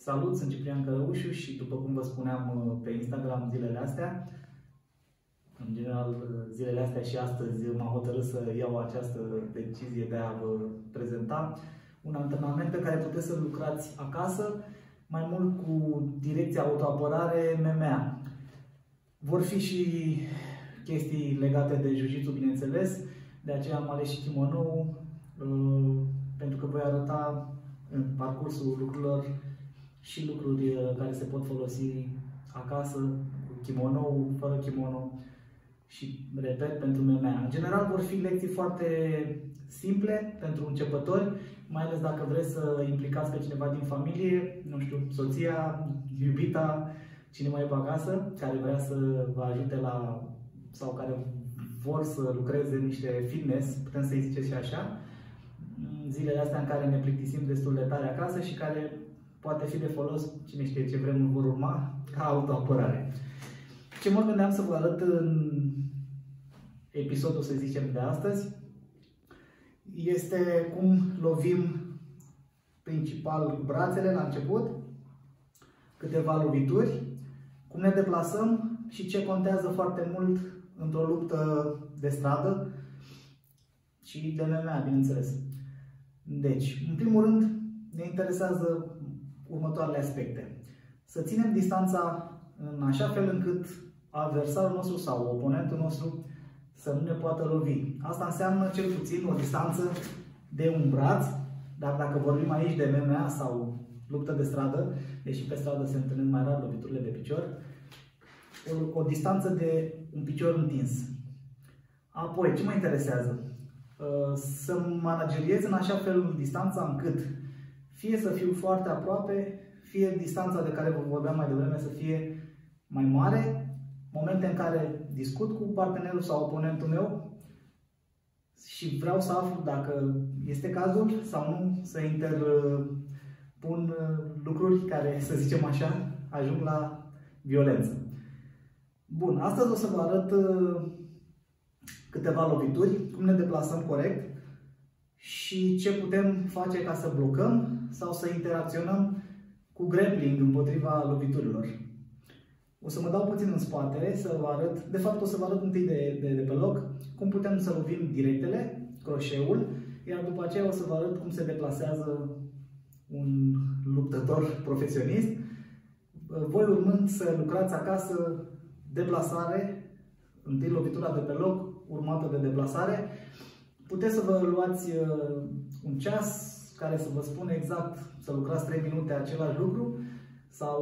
Salut, sunt Ciprian Cărăușu și după cum vă spuneam pe Instagram zilele astea, în general zilele astea și astăzi m-am hotărât să iau această decizie de a vă prezenta un antrenament pe care puteți să lucrați acasă, mai mult cu direcția autoapărare MMA. Vor fi și chestii legate de jiu-jitsu, bineînțeles, de aceea am ales și kimono pentru că voi arăta în parcursul lucrurilor și lucruri care se pot folosi acasă, cu kimono, fără kimono și, repet, pentru MMA. În general vor fi lecții foarte simple pentru începători, mai ales dacă vreți să implicați pe cineva din familie, nu știu, soția, iubita, cine mai e pe acasă, care vrea să vă ajute la, sau care vor să lucreze niște fitness, putem să-i ziceți și așa, zilele astea în care ne plictisim destul de tare acasă și care poate fi de folos, cine știe ce vremuri vor urma, ca autoapărare. Ce mă gândeam să vă arăt în episodul, să zicem, de astăzi, este cum lovim principal cu brațele la început, câteva lovituri, cum ne deplasăm și ce contează foarte mult într-o luptă de stradă și de MMA, bineînțeles. Deci, în primul rând, ne interesează următoarele aspecte. Să ținem distanța în așa fel încât adversarul nostru sau oponentul nostru să nu ne poată lovi. Asta înseamnă cel puțin o distanță de un braț, dar dacă vorbim aici de MMA sau luptă de stradă, deși pe stradă se întâlnesc mai rar loviturile de picior, o distanță de un picior întins. Apoi, ce mă interesează? Să manageriez în așa fel distanța încât fie să fiu foarte aproape, fie distanța de care vă vorbeam mai devreme să fie mai mare, momente în care discut cu partenerul sau oponentul meu și vreau să aflu dacă este cazul sau nu să interpun lucruri care, să zicem așa, ajung la violență. Bun, astăzi o să vă arăt câteva lovituri, cum ne deplasăm corect și ce putem face ca să blocăm sau să interacționăm cu grappling împotriva loviturilor. O să mă dau puțin în spate să vă arăt, de fapt o să vă arăt întâi de pe loc cum putem să lovim directele, croșeul, iar după aceea o să vă arăt cum se deplasează un luptător profesionist. Voi urmând să lucrați acasă deplasare, întâi lovitura de pe loc, urmată de deplasare. Puteți să vă luați un ceas care să vă spune exact să lucrați 3 minute același lucru sau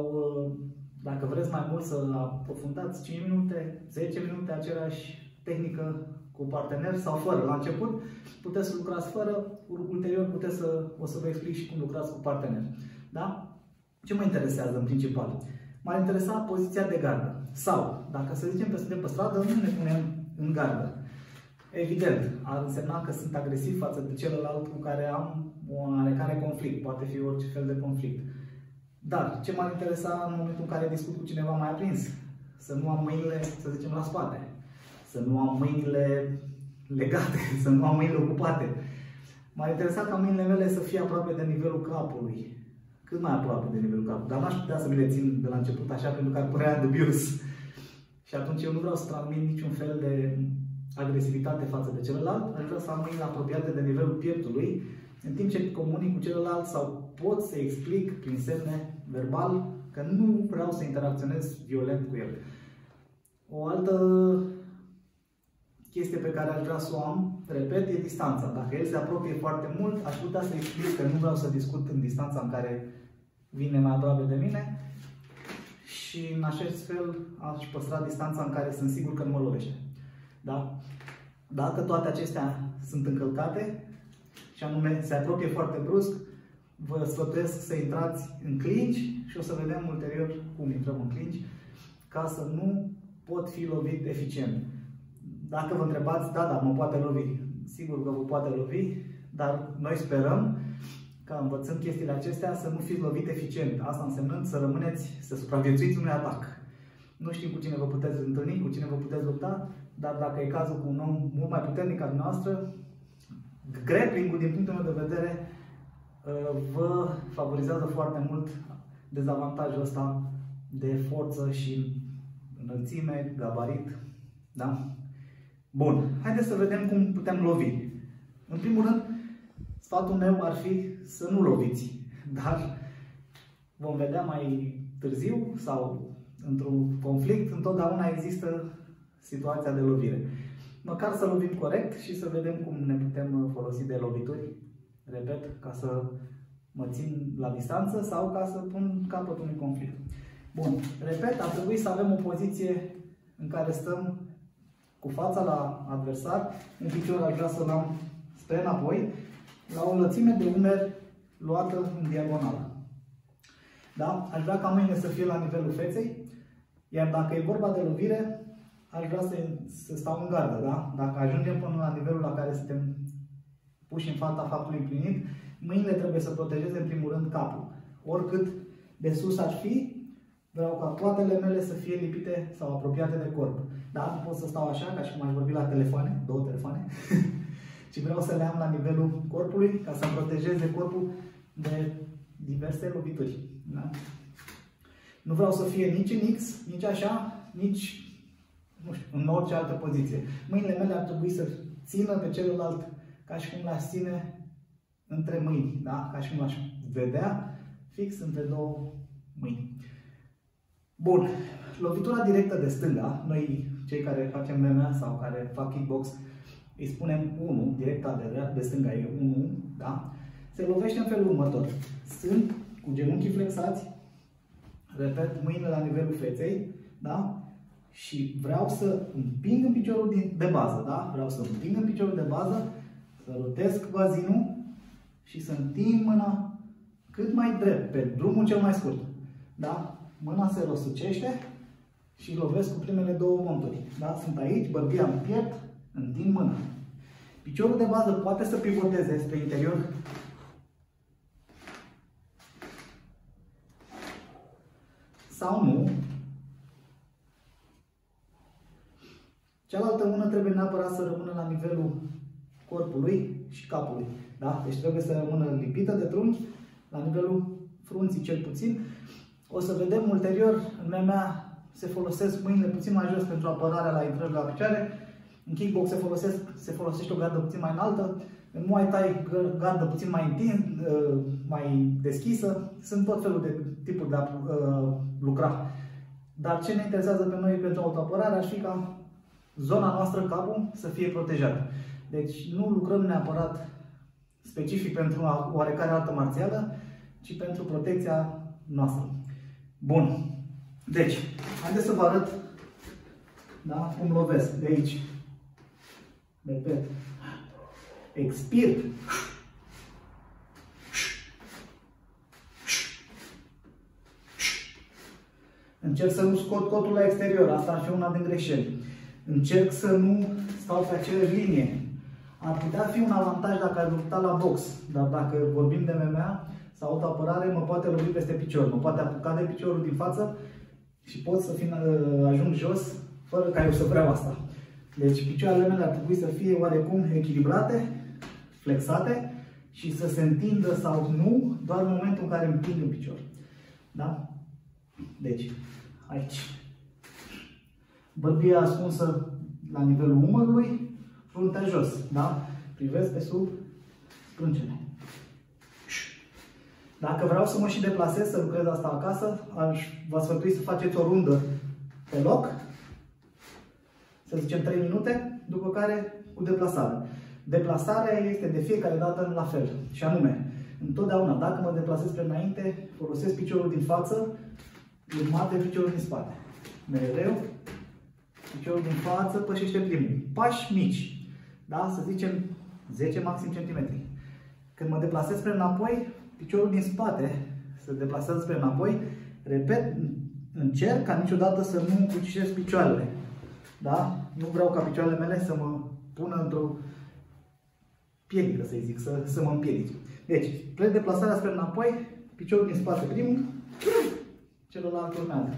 dacă vreți mai mult să aprofundați 5 minute, 10 minute aceeași tehnică cu partener sau fără. La început puteți să lucrați fără, ulterior o să vă explic și cum lucrați cu partener. Da? Ce mă interesează în principal? M-ar interesa poziția de gardă. Sau, dacă să zicem că suntem pe stradă, nu ne punem în gardă. Evident, ar însemna că sunt agresiv față de celălalt cu care am un oarecare conflict. Poate fi orice fel de conflict. Dar, ce m-ar interesa în momentul în care discut cu cineva mai aprins? Să nu am mâinile, să zicem, la spate. Să nu am mâinile legate, să nu am mâinile ocupate. M-ar interesa ca mâinile mele să fie aproape de nivelul capului. Cât mai aproape de nivelul capului. Dar n-aș putea să mi le țin de la început așa, pentru că ar părea dubios. Și atunci eu nu vreau să transmit niciun fel de agresivitate față de celălalt. Aș vrea să am mâinile apropiate de nivelul pieptului, în timp ce comunic cu celălalt sau pot să explic prin semne verbal că nu vreau să interacționez violent cu el. O altă chestie pe care aș vrea să o am, repet, e distanța. Dacă el se apropie foarte mult, aș putea să explic că nu vreau să discut în distanța în care vine mai aproape de mine și în acest fel aș păstra distanța în care sunt sigur că nu mă lovește. Da? Dacă toate acestea sunt încălcate, și anume se apropie foarte brusc, vă sfătuiesc să intrați în clinch și o să vedem ulterior cum intrăm în clinch, ca să nu pot fi lovit eficient. Dacă vă întrebați, da, mă poate lovi. Sigur că vă poate lovi, dar noi sperăm ca învățând chestiile acestea să nu fiți lovit eficient. Asta însemnând să rămâneți, să supraviețuiți unui atac. Nu știm cu cine vă puteți întâlni, cu cine vă puteți lupta, dar dacă e cazul cu un om mult mai puternic ca dumneavoastră, grappling-ul, din punctul meu de vedere, vă favorizează foarte mult dezavantajul ăsta de forță și înălțime, gabarit. Da? Bun, haideți să vedem cum putem lovi. În primul rând, sfatul meu ar fi să nu loviți, dar vom vedea mai târziu sau într-un conflict, întotdeauna există situația de lovire. Măcar să lovim corect și să vedem cum ne putem folosi de lovituri, repet, ca să mă țin la distanță sau ca să pun capăt unui conflict. Bun, repet, ar trebui să avem o poziție în care stăm cu fața la adversar, un picior aș vrea să-l am spre înapoi, la o înălțime de umeri luată în diagonală. Da? Aș vrea ca mâinile să fie la nivelul feței, iar dacă e vorba de lovire, aș vrea să stau în gardă. Da? Dacă ajungem până la nivelul la care suntem puși în fața faptului împlinit, mâinile trebuie să protejeze în primul rând capul. Oricât de sus ar fi, vreau ca toatele mele să fie lipite sau apropiate de corp. Da? Nu pot să stau așa, ca și cum aș vorbi la telefoane, două telefoane, ci vreau să le am la nivelul corpului, ca să-mi protejeze corpul de diverse lovituri. Da? Nu vreau să fie nici în X, nici așa, nici nu știu, în orice altă poziție. Mâinile mele ar trebui să țină pe celălalt ca și cum l-aș ține între mâini, da? Ca și cum l-aș vedea fix între două mâini. Bun, lovitura directă de stânga, noi cei care facem MMA sau care fac kickbox, îi spunem 1, directa de stânga e 1, da? Se lovește în felul următor. Sunt cu genunchii flexați, repet, mâinile la nivelul feței, da? Și vreau să împing în piciorul de bază, da? Vreau să împing în piciorul de bază, să rotesc bazinul și să întind mâna cât mai drept, pe drumul cel mai scurt, da? Mâna se răsucește și lovesc cu primele două monturi, da? Sunt aici, bărbia în piept, întind mâna. Piciorul de bază poate să pivoteze spre interior sau nu. Cealaltă mână trebuie neapărat să rămână la nivelul corpului și capului. Da? Deci trebuie să rămână lipită de trunchi, la nivelul frunții cel puțin. O să vedem ulterior, în MMA se folosesc mâinile puțin mai jos pentru apărarea la intrări la picioare. În kickbox se folosește o gardă puțin mai înaltă. În Muay Thai gardă puțin mai mai deschisă. Sunt tot felul de tipuri de a lucra. Dar ce ne interesează pe noi pentru autoapărare ar fi ca zona noastră, capul, să fie protejată. Deci nu lucrăm neapărat specific pentru o oarecare artă marțială, ci pentru protecția noastră. Bun. Deci, haideți să vă arăt, da, cum lovesc de aici. Repet. Expir. Încerc să nu scot cotul la exterior. Asta ar fi una din greșeli. Încerc să nu stau pe aceeași linie. Ar putea fi un avantaj dacă aș lupta la box, dar dacă vorbim de MMA sau autoapărare, mă poate lovi peste picior, mă poate apuca de piciorul din față și pot să ajung jos fără ca eu să vreau asta. Deci picioarele mele ar trebui să fie oarecum echilibrate, flexate și să se întindă sau nu doar în momentul în care împing în picior. Da? Deci, aici. Bărbia ascunsă la nivelul umărului, fruntea jos, da? Privesc pe sub sprâncene. Dacă vreau să mă și deplasez, să lucrez asta acasă, vă sfătui să faceți o rundă pe loc, să zicem 3 minute, după care cu deplasare. Deplasarea este de fiecare dată la fel, și anume, întotdeauna, dacă mă deplasez spre înainte, folosesc piciorul din față, urmat de piciorul din spate. Mereu, piciorul din față pășește primul. Pași mici, da? Să zicem 10 maxim centimetri. Când mă deplasez spre înapoi, piciorul din spate se deplasează spre înapoi. Repet, încerc ca niciodată să nu încrucișez picioarele. Da? Nu vreau ca picioarele mele să mă pună într-o piedică, să zic, să mă împiedic. Deci, plec deplasarea spre înapoi, piciorul din spate primul, celălalt urmează.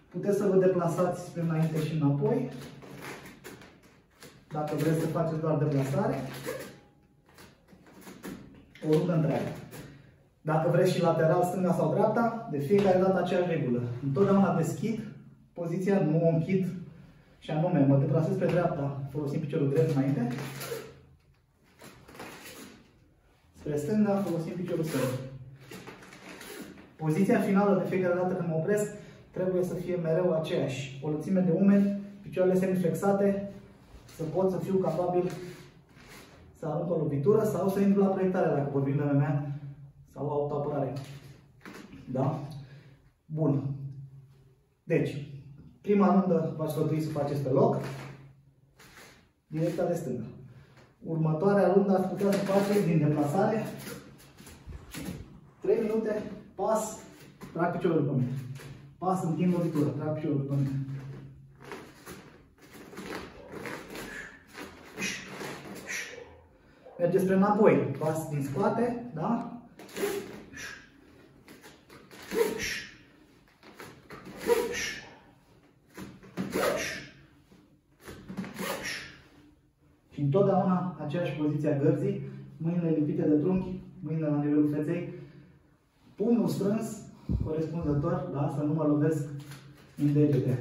Puteți să vă deplasați spre înainte și înapoi, dacă vreți să faceți doar deplasare, o rundă întreagă. Dacă vreți și lateral, stânga sau dreapta, de fiecare dată aceeași regulă. Întotdeauna deschid poziția, nu o închid, și anume mă deplasez pe dreapta, folosind piciorul drept înainte, spre stânga, folosind piciorul stâng. Poziția finală de fiecare dată când mă opresc trebuie să fie mereu aceeași. O lățime de umeri, picioarele semiflexate, să pot să fiu capabil să arunc o lovitură sau să intru la proiectare dacă vorbim de MMA sau autoapărare. Da? Bun. Deci, prima rundă v-aș sfătui să faceți pe loc, direcția de stânga. Următoarea rundă ați putea să faceți din deplasare 3 minute, pas, trag piciorul după mine. Pas, întind lovitură, trag piciorul după mine. Mergeți spre înapoi, pas din spate, da? Și întotdeauna aceeași poziție a gărzii, mâinile lipite de trunchi, mâinile la nivelul feței, pumnul strâns, corespunzător, da? Să nu mă lovesc în degete.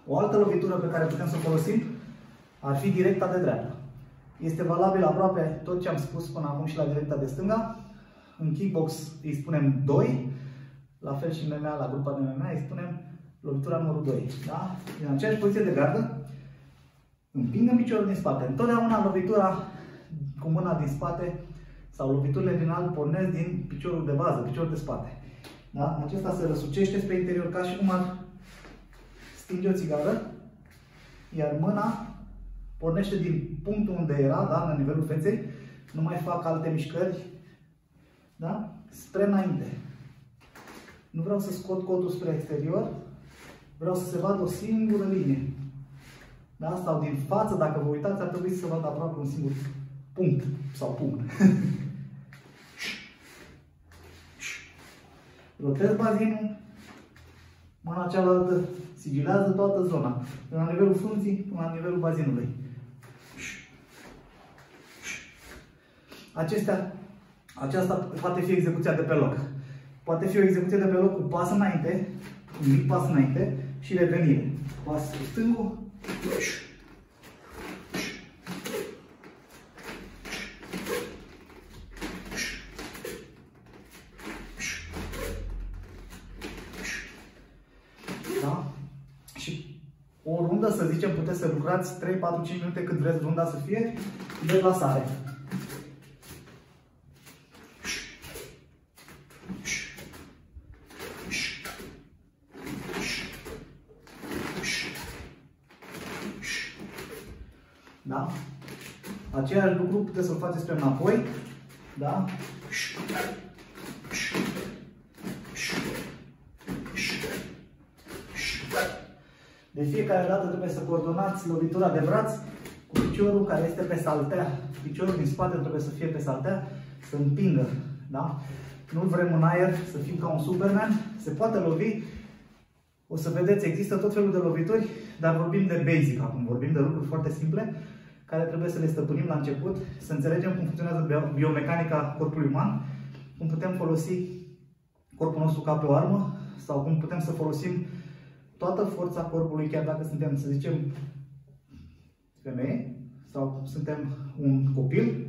O altă lovitură pe care putem să o folosim ar fi directa de dreapta. Este valabil aproape tot ce am spus până acum și la directa de stânga. În kickbox îi spunem 2, la fel și în MMA, la grupa de MMA îi spunem lovitura numărul 2. Da? În aceeași poziție de gardă, împingem piciorul din spate. Întotdeauna lovitura cu mâna din spate sau loviturile din alt pornesc din piciorul de bază, piciorul de spate. Da? Acesta se răsucește spre interior ca și cum ar stinge o țigară, iar mâna pornește din punctul unde era, da? La nivelul feței, nu mai fac alte mișcări, da? Spre înainte. Nu vreau să scot cotul spre exterior, vreau să se vadă o singură linie. Da? Sau din față, dacă vă uitați, ar trebui să se vadă aproape un singur punct sau punct. Rotez bazinul, mâna cealaltă sigilează toată zona, de la nivelul frunții până la nivelul bazinului. Aceasta poate fi execuția de pe loc. Poate fi o execuție de pe loc cu pas înainte, un mic pas înainte și revenire. Pas cu stângul. Da? Și o rundă, să zicem, puteți să lucrați 3, 4, 5 minute cât vreți runda să fie, deplasare. Da? Același lucru puteți să-l faceți spre înapoi. Da? De fiecare dată trebuie să coordonați lovitura de braț cu piciorul care este pe saltea. Piciorul din spate trebuie să fie pe saltea, să împingă. Da? Nu vrem în aer să fim ca un Superman. Se poate lovi. O să vedeți, există tot felul de lovituri, dar vorbim de basic acum. Vorbim de lucruri foarte simple care trebuie să le stăpânim la început, să înțelegem cum funcționează biomecanica corpului uman, cum putem folosi corpul nostru ca pe o armă sau cum putem să folosim toată forța corpului, chiar dacă suntem, să zicem, femeie sau suntem un copil,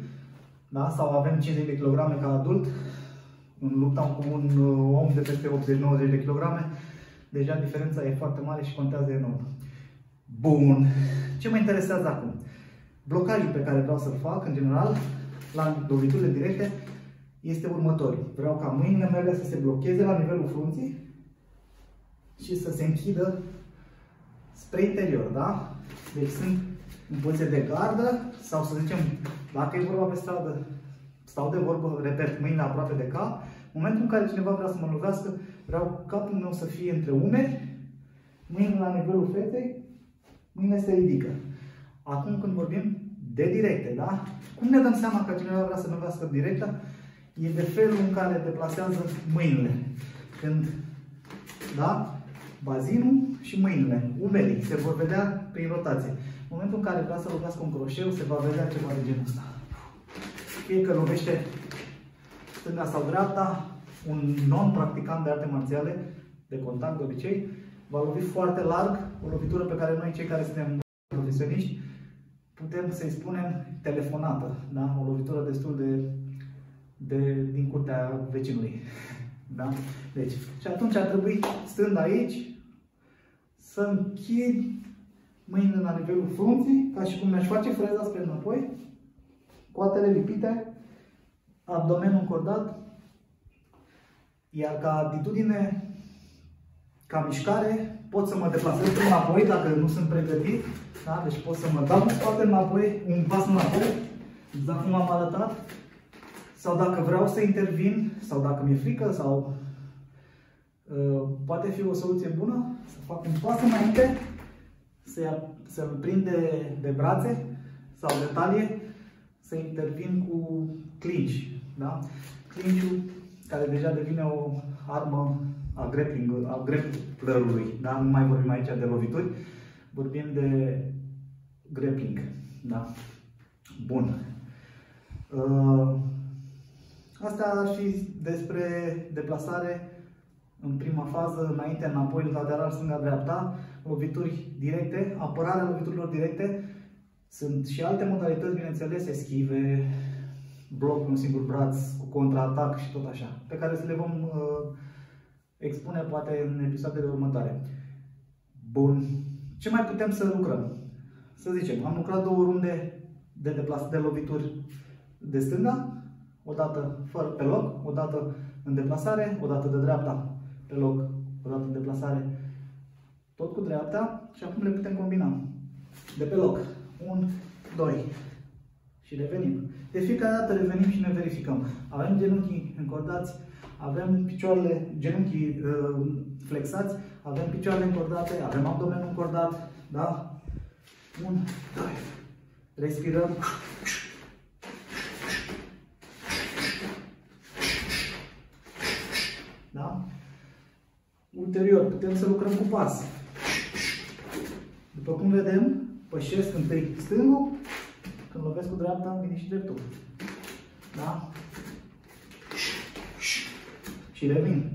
da? Sau avem 50 de kg ca adult, în lupta cu un om de peste 80-90 de kg, deja diferența e foarte mare și contează enorm. Bun. Ce mă interesează acum? Blocajul pe care vreau să-l fac, în general, la loviturile directe, este următorul. Vreau ca mâinile mele să se blocheze la nivelul frunții și să se închidă spre interior, da? Deci sunt în poziție de gardă sau, să zicem, dacă e vorba pe stradă, stau de vorbă, repet, mâinile aproape de cap. În momentul în care cineva vrea să mă lovească, vreau capul meu să fie între umeri, mâinile la nivelul feței, mâinile se ridică. Acum când vorbim de directe, da? Cum ne dăm seama că cineva vrea să ne lovească directa? E de felul în care deplasează mâinile. Când, da? Bazinul și mâinile, umerii, se vor vedea prin rotație. În momentul în care vrea să lovească un croșeu, se va vedea ceva de genul ăsta. Fie că lovește stânga sau dreapta, un non-practicant de arte marțiale, de contact de obicei, va lovi foarte larg, o lovitură pe care noi, cei care suntem profesioniști, putem să-i spunem telefonată, da? O lovitură destul din curtea vecinului. Da? Deci, și atunci ar trebui, stând aici, să închid mâinile la nivelul frunții, ca și cum mi-aș face freza spre înapoi, coatele lipite, abdomenul încordat, iar ca atitudine, ca mișcare, pot să mă deplasez până înapoi dacă nu sunt pregătit. Da? Deci pot să mă dau cu spatele înapoi, un pas înapoi, exact cum am arătat. Sau dacă vreau să intervin, sau dacă mi-e frică, sau poate fi o soluție bună, să fac un pas înainte, să-l prind de brațe sau de talie, să intervin cu clinch. Da? Clinch-ul, care deja devine o armă a grapplerului. Da? Nu mai vorbim aici de lovituri, vorbim de grappling. Da? Bun. Asta ar fi despre deplasare în prima fază, înainte, înapoi, lateral, stânga-dreapta, lovituri directe, apărarea loviturilor directe. Sunt și alte modalități, bineînțeles, eschive, bloc cu un singur braț, cu contraatac și tot așa, pe care să le vom expune poate în episoadele următoare. Bun. Ce mai putem să lucrăm? Să zicem, am lucrat 2 runde de lovituri de stânga, o dată pe loc, o dată în deplasare, o dată de dreapta pe loc, o dată în deplasare, tot cu dreapta, și acum le putem combina. De pe loc. 1, 2 și revenim. De fiecare dată revenim și ne verificăm. Avem genunchii încordați, avem genunchii flexați, avem picioarele încordate, avem abdomenul încordat. Da? 1, 2. Respirăm. Da? Ulterior, putem să lucrăm cu pas. După cum vedem, pășesc întâi stângul, când lovesc cu dreapta, vine și dreptul. Da? Și revin.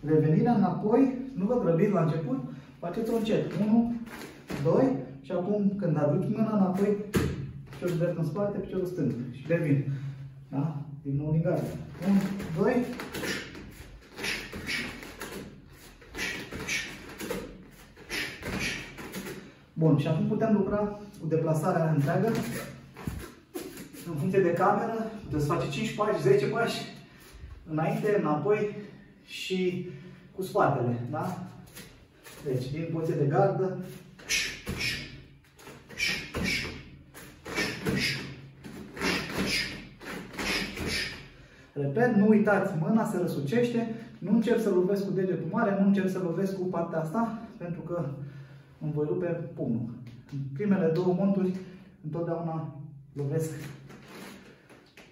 Revenirea înapoi, nu vă grăbiți la început, faceți-o încet. 1, 2 și acum când aduci mâna înapoi, piciorul drept în spate, piciorul stâng și revin. Da? Din nou din gardă. 1, 2. Bun, și acum putem lucra cu deplasarea întreagă. În funcție de cameră, puteți face 5 pași, 10 pași, înainte, înapoi și cu spatele. Da? Deci, din poziție de gardă. Repet, nu uitați, mâna se răsucește, nu încerc să lovesc cu degetul mare, nu încerc să lovesc cu partea asta, pentru că îmi voi rupe pumnul. În primele 2 monturi, întotdeauna lovesc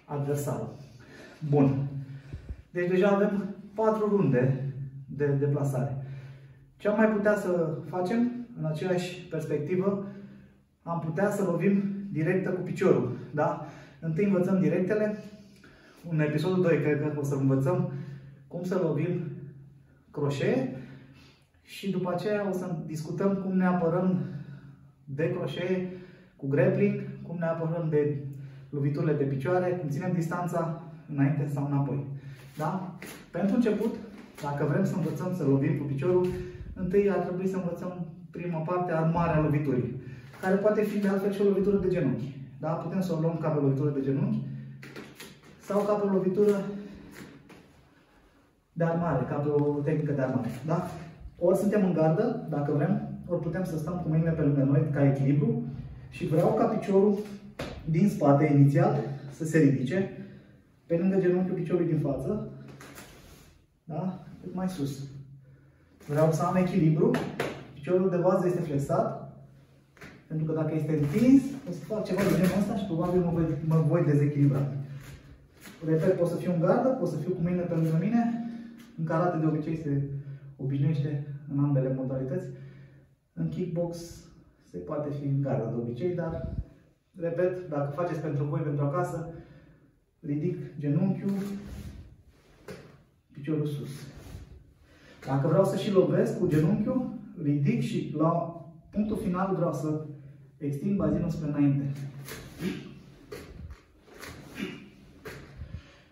adversarul. Bun. Deci deja avem 4 runde de deplasare. Ce am mai putea să facem în aceeași perspectivă? Am putea să lovim directă cu piciorul. Da? Întâi învățăm directele. În episodul 2 cred că o să învățăm cum să lovim croșee și după aceea o să discutăm cum ne apărăm de croșee cu grappling, cum ne apărăm de loviturile de picioare, cum ținem distanța înainte sau înapoi. Da? Pentru început, dacă vrem să învățăm să lovim cu piciorul, întâi ar trebui să învățăm prima parte, armarea loviturii, care poate fi de altfel și o lovitură de genunchi. Da? Putem să o luăm ca pe o lovitură de genunchi sau ca pe o lovitură de armare, ca pe o tehnică de armare. Da? Ori suntem în gardă, dacă vrem, ori putem să stăm cu mâinile pe lângă noi ca echilibru și vreau ca piciorul din spate inițial să se ridice pe lângă genunchiul piciorului din față, da? Cât mai sus. Vreau să am echilibru, piciorul de bază este flexat, pentru că dacă este întins, o să fac ceva de genul ăsta și probabil mă voi dezechilibra. Repet, pot să fiu în gardă, pot să fiu cu mâinile pe lângă mine. În karate de obicei se obișnuiește în ambele modalități. În kickbox se poate fi în gardă de obicei, dar, repet, dacă faceți pentru voi, pentru acasă, ridic genunchiul, piciorul sus. Dacă vreau să și lovesc cu genunchiul, ridic și la punctul final vreau să extind bazinul spre înainte.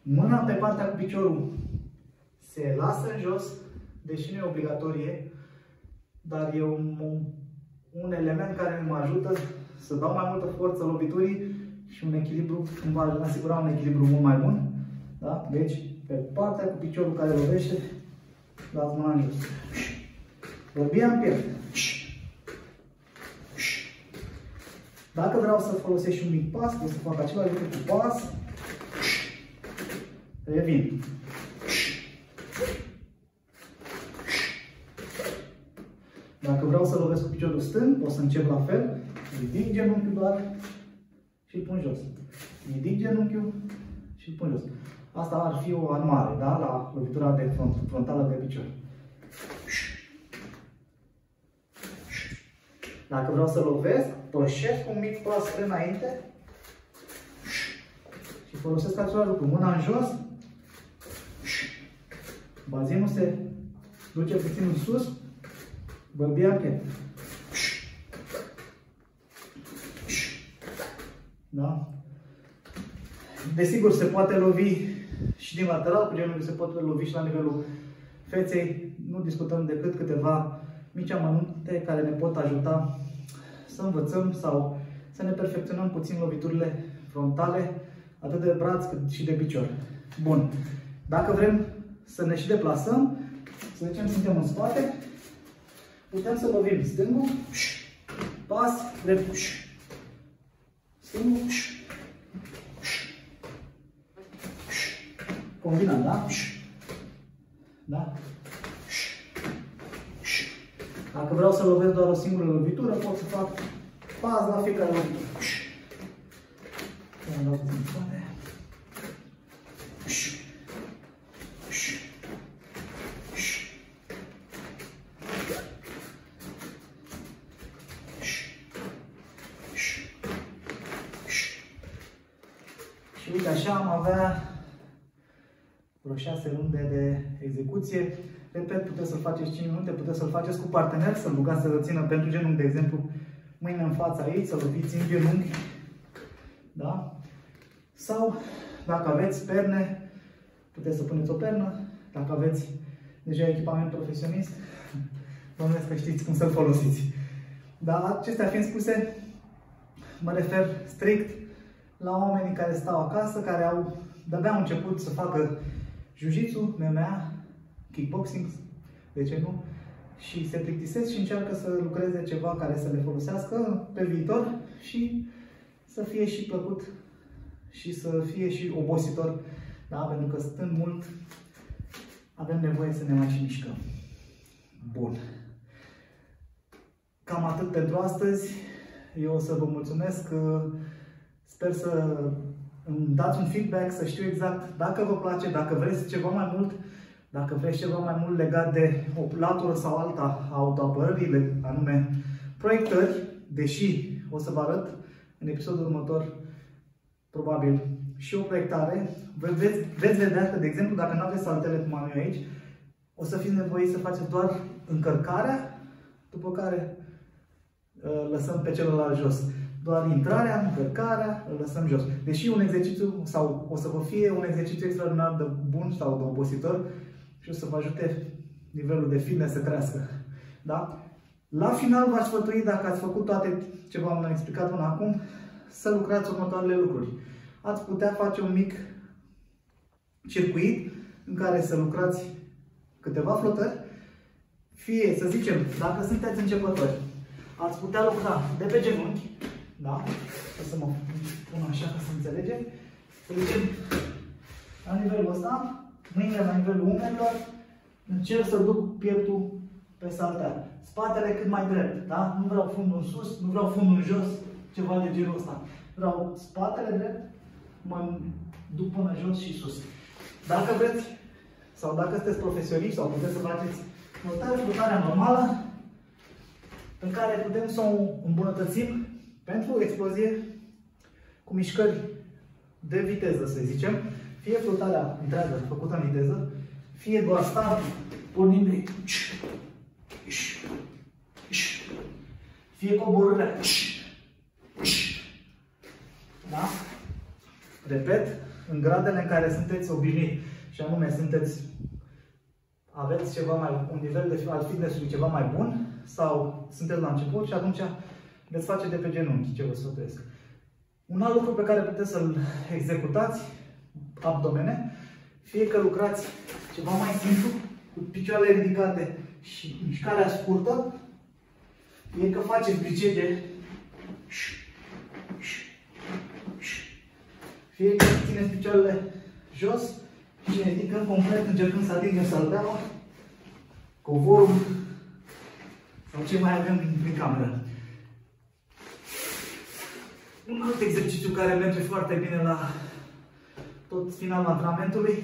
Mâna pe partea cu piciorul se lasă în jos, deși nu e obligatorie, dar e un element care mă ajută să dau mai multă forță loviturii și un echilibru, îmi va asigura un echilibru mult mai bun. Da? Deci, pe partea cu piciorul care lovește, dați mâna în jos. Vorbia în piept. Dacă vreau să folosesc și un mic pas, pot să fac același lucru cu pas. Revin. Dacă vreau să lovesc cu piciorul stâng, pot să încep la fel. Ridic genunchiul doar și îl pun jos. Ridic genunchiul și îl pun jos. Asta ar fi o armare, da? La lovitura de frontală de picior. Dacă vreau să lovesc, pășesc un mic pas spre înainte și folosesc același lucru. Mâna în jos, bazinul se duce puțin în sus, bălbia în piept. Da? Desigur, se poate lovi și din lateral, cu genunchiul se poate lovi și la nivelul feței. Nu discutăm decât câteva mici amănunte care ne pot ajuta să învățăm sau să ne perfecționăm puțin loviturile frontale, atât de braț cât și de picior. Bun. Dacă vrem să ne și deplasăm, să zicem suntem în spate, putem să lovim stângul, pas, drept, stângul, combinăm, da? Da? Dacă vreau să lovesc doar o singură lovitură, pot să fac pas la fiecare lovitură. Îmi dau puțin spate. Și uite așa am avea vreo 6 runde de execuție. Repet, puteți să-l faceți 5 minute, puteți să-l faceți cu partener, să-l rugați să țină pentru genunchi, de exemplu, mâine în fața aici, să-l loviți în genunchi. Da? Sau, dacă aveți perne, puteți să puneți o pernă. Dacă aveți deja echipament profesionist, bănuiesc că știți cum să-l folosiți. Dar acestea fiind spuse, mă refer strict la oamenii care stau acasă, care au de-abia început să facă jiu-jitsu, MMA, kickboxing, de ce nu? Și se plictisesc și încearcă să lucreze ceva care să le folosească pe viitor și să fie și plăcut și să fie și obositor, da? Pentru că stând mult avem nevoie să ne mai și mișcăm. Bun. Cam atât pentru astăzi. Eu o să vă mulțumesc. Sper să îmi dați un feedback, să știu exact dacă vă place, dacă vreți ceva mai mult, dacă vreți ceva mai mult legat de o latură sau alta a autoapărării, anume proiectări, deși o să vă arăt în episodul următor probabil și o proiectare. Veți vedea că, de exemplu, dacă nu aveți saltele cum am eu aici, o să fiți nevoiți să faceți doar încărcarea, după care lăsăm pe celălalt jos. Doar intrarea, încărcarea, îl lăsăm jos. Deși un exercițiu, sau o să vă fie un exercițiu extraordinar de bun sau de obositor și o să vă ajute nivelul de fitness să crească. Da? La final v-aș sfătui, dacă ați făcut toate ce v-am explicat până acum, să lucrați următoarele lucruri. Ați putea face un mic circuit în care să lucrați câteva flotări. Fie, să zicem, dacă sunteți începători, ați putea lucra de pe genunchi. Da? O să mă pun așa ca să înțelegeți. Să zicem, la nivelul ăsta, mâinile la nivelul umerilor, încerc să duc pieptul pe saltea. Spatele cât mai drept, da? Nu vreau fundul în sus, nu vreau fundul în jos, ceva de genul ăsta. Vreau spatele drept, mă duc până jos și sus. Dacă vreți, sau dacă sunteți profesioniști, sau puteți să faceți flotarea normală, în care putem să o îmbunătățim pentru explozie cu mișcări de viteză, să zicem, fie flotarea întreagă făcută în viteză, fie doar start, pornim de fie coborârea. Da? Repet, în gradele în care sunteți obișnuiți, și anume aveți ceva mai, un nivel al fitness-ului ceva mai bun, sau sunteți la început și atunci veți face de pe genunchi, ce vă sfătuiesc. Un alt lucru pe care puteți să-l executați, abdomene, fie că lucrați ceva mai simplu, cu picioarele ridicate și mișcarea scurtă, fie că faceți bicege, fie că țineți picioarele jos și ne ridicăm complet încercând să atingem salteaua, covorul sau ce mai avem prin cameră. Un alt exercițiu care merge foarte bine la tot finalul antrenamentului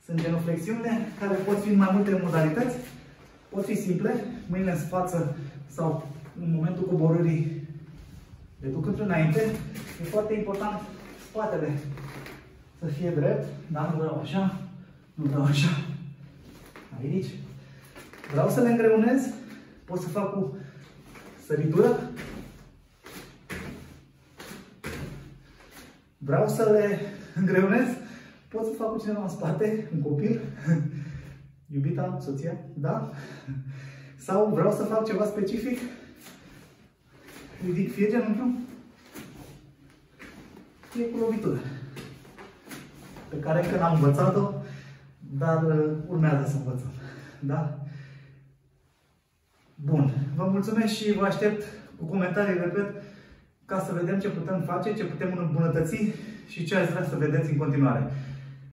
sunt genuflexiunile, care pot fi în mai multe modalități. Pot fi simple, mâinile în față sau în momentul coborârii le duc înainte. E foarte important spatele să fie drept, dar nu vreau așa, nu vreau așa, aici. Vreau să le îngreunez, pot să fac cu săritură. Vreau să le îngreunez, pot să fac cu cineva în spate, un copil, iubita, soția, da? Sau vreau să fac ceva specific, ridic fie genunchiul, fie cu lovitură, pe care încă n-am învățat-o, dar urmează să învățăm, da? Bun, vă mulțumesc și vă aștept cu comentarii, repet, ca să vedem ce putem face, ce putem îmbunătăți și ce ați vrea să vedeți în continuare.